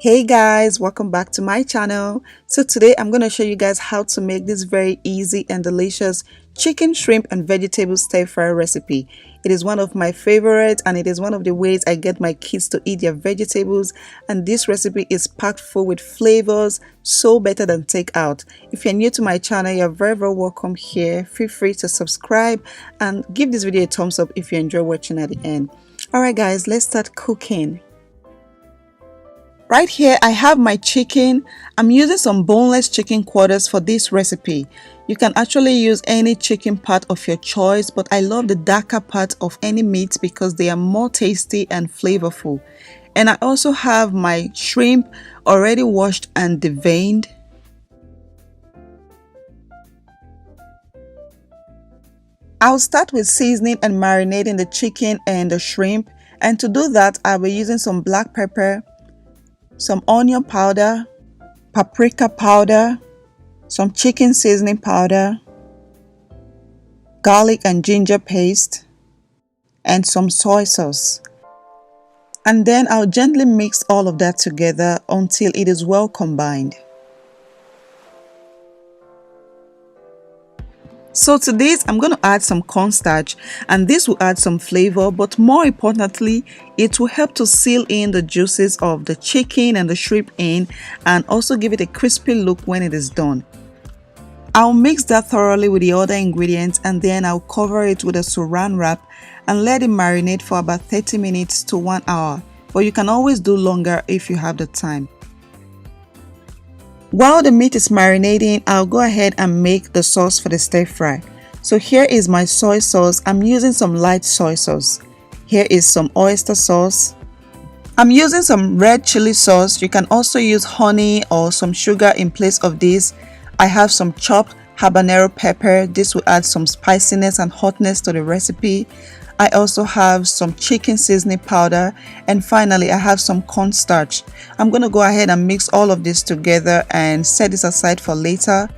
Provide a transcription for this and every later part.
Hey guys, welcome back to my channel. So today I'm going to show you guys how to make this very easy and delicious chicken, shrimp and vegetable stir fry recipe. It is one of my favorites and it is one of the ways I get my kids to eat their vegetables, and this recipe is packed full with flavors, so better than takeout. If you're new to my channel, you're very welcome here. Feel free to subscribe and give this video a thumbs up if you enjoy watching at the end. Alright guys, let's start cooking. Right here I have my chicken. I'm using some boneless chicken quarters for this recipe. You can actually use any chicken part of your choice, but I love the darker part of any meat because they are more tasty and flavorful. And I also have my shrimp already washed and deveined. I'll start with seasoning and marinating the chicken and the shrimp, and to do that I'll be using some black pepper, some onion powder, paprika powder, some chicken seasoning powder, garlic and ginger paste, and some soy sauce. And then I'll gently mix all of that together until it is well combined. So to this, I'm going to add some cornstarch, and this will add some flavor, but more importantly, it will help to seal in the juices of the chicken and the shrimp in, and also give it a crispy look when it is done. I'll mix that thoroughly with the other ingredients, and then I'll cover it with a saran wrap and let it marinate for about 30 minutes to 1 hour, but you can always do longer if you have the time. While the meat is marinating, I'll go ahead and make the sauce for the stir fry. So here is my soy sauce. I'm using some light soy sauce. Here is some oyster sauce. I'm using some red chili sauce. You can also use honey or some sugar in place of this. I have some chopped habanero pepper. This will add some spiciness and hotness to the recipe. I also have some chicken seasoning powder, and finally I have some cornstarch. I'm going to go ahead and mix all of this together and set this aside for later.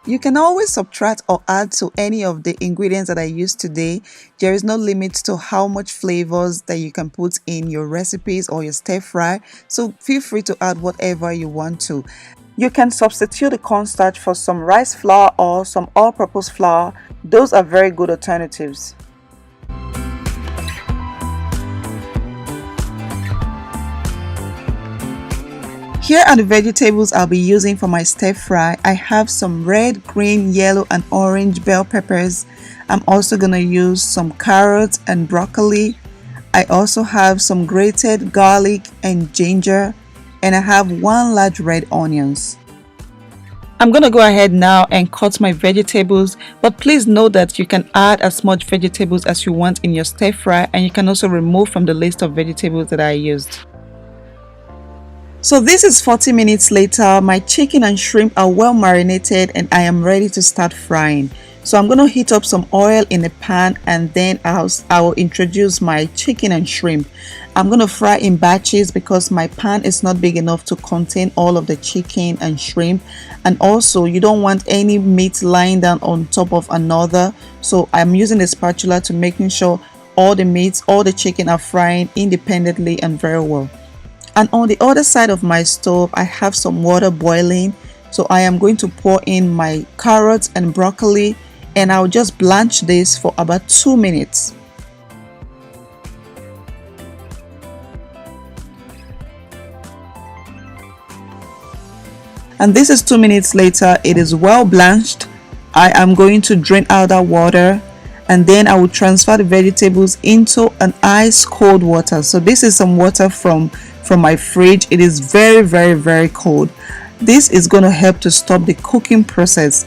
You can always subtract or add to any of the ingredients that I used today. There is no limit to how much flavors that you can put in your recipes or your stir fry, so feel free to add whatever you want to. You can substitute the cornstarch for some rice flour or some all-purpose flour. Those are very good alternatives. Here are the vegetables I'll be using for my stir fry. I have some red, green, yellow and orange bell peppers. I'm also going to use some carrots and broccoli. I also have some grated garlic and ginger, and I have 1 large red onions. I'm going to go ahead now and cut my vegetables, but please note that you can add as much vegetables as you want in your stir fry, and you can also remove from the list of vegetables that I used. So this is 40 minutes later. My chicken and shrimp are well marinated and I am ready to start frying. So I'm going to heat up some oil in a pan, and then I will introduce my chicken and shrimp. I'm going to fry in batches because my pan is not big enough to contain all of the chicken and shrimp, and also you don't want any meat lying down on top of another. So I'm using a spatula to making sure all the meats, all the chicken are frying independently and very well. And on the other side of my stove, I have some water boiling. So I am going to pour in my carrots and broccoli, and I'll just blanch this for about 2 minutes. And this is 2 minutes later. It is well blanched. I am going to drain out that water, and then I will transfer the vegetables into an ice cold water. So this is some water from my fridge. It is very cold. This is going to help to stop the cooking process.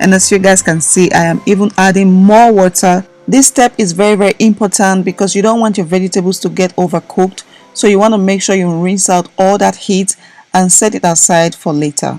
And as you guys can see, I am even adding more water. This step is very important because you don't want your vegetables to get overcooked. So you want to make sure you rinse out all that heat and set it aside for later.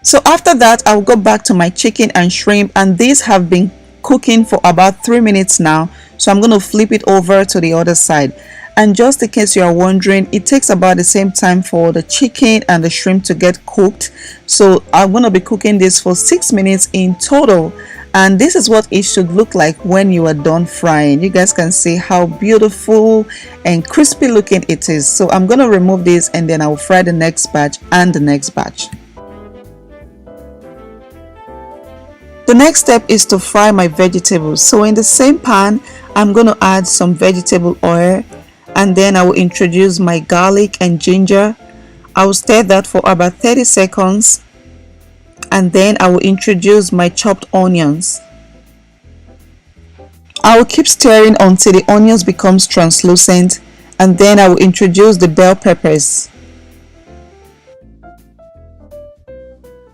So after that, I'll go back to my chicken and shrimp, and these have been cooking for about 3 minutes now. So I'm going to flip it over to the other side. And just in case you are wondering, it takes about the same time for the chicken and the shrimp to get cooked. So I'm going to be cooking this for 6 minutes in total. And this is what it should look like when you are done frying. You guys can see how beautiful and crispy looking it is. So I'm going to remove this and then I'll fry the next batch and the next batch. The next step is to fry my vegetables. So in the same pan, I'm going to add some vegetable oil, and then I will introduce my garlic and ginger. I will stir that for about 30 seconds, and then I will introduce my chopped onions. I will keep stirring until the onions becomes translucent, and then I will introduce the bell peppers.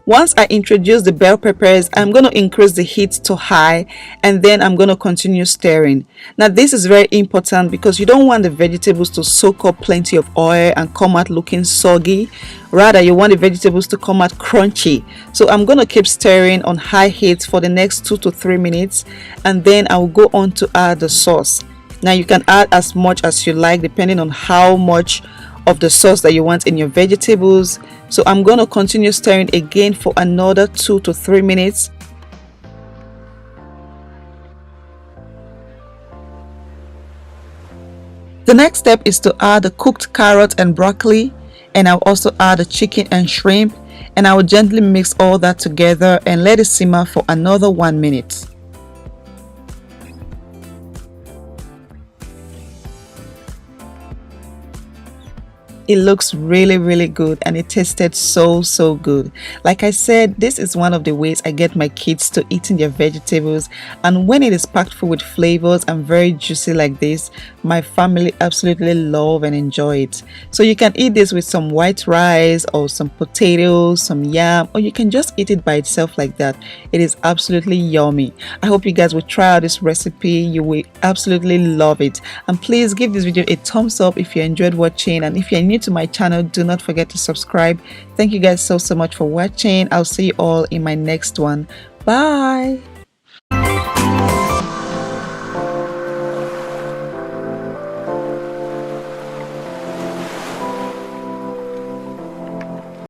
Once I introduce the bell peppers, I'm going to increase the heat to high, and then I'm going to continue stirring. Now this is very important because you don't want the vegetables to soak up plenty of oil and come out looking soggy. Rather, you want the vegetables to come out crunchy. So I'm going to keep stirring on high heat for the next 2 to 3 minutes, and then I will go on to add the sauce. Now you can add as much as you like depending on how much of the sauce that you want in your vegetables. So I'm going to continue stirring again for another 2 to 3 minutes. The next step is to add the cooked carrot and broccoli, and I'll also add the chicken and shrimp, and I will gently mix all that together and let it simmer for another 1 minute. It looks really good, and it tasted so good. Like I said, this is one of the ways I get my kids to eating their vegetables, and when it is packed full with flavors and very juicy like this, my family absolutely love and enjoy it. So you can eat this with some white rice or some potatoes, some yam, or you can just eat it by itself like that. It is absolutely yummy. I hope you guys will try out this recipe. You will absolutely love it, and please give this video a thumbs up if you enjoyed watching, and if you're new to my channel, do not forget to subscribe. Thank you guys so much for watching. I'll see you all in my next one. Bye.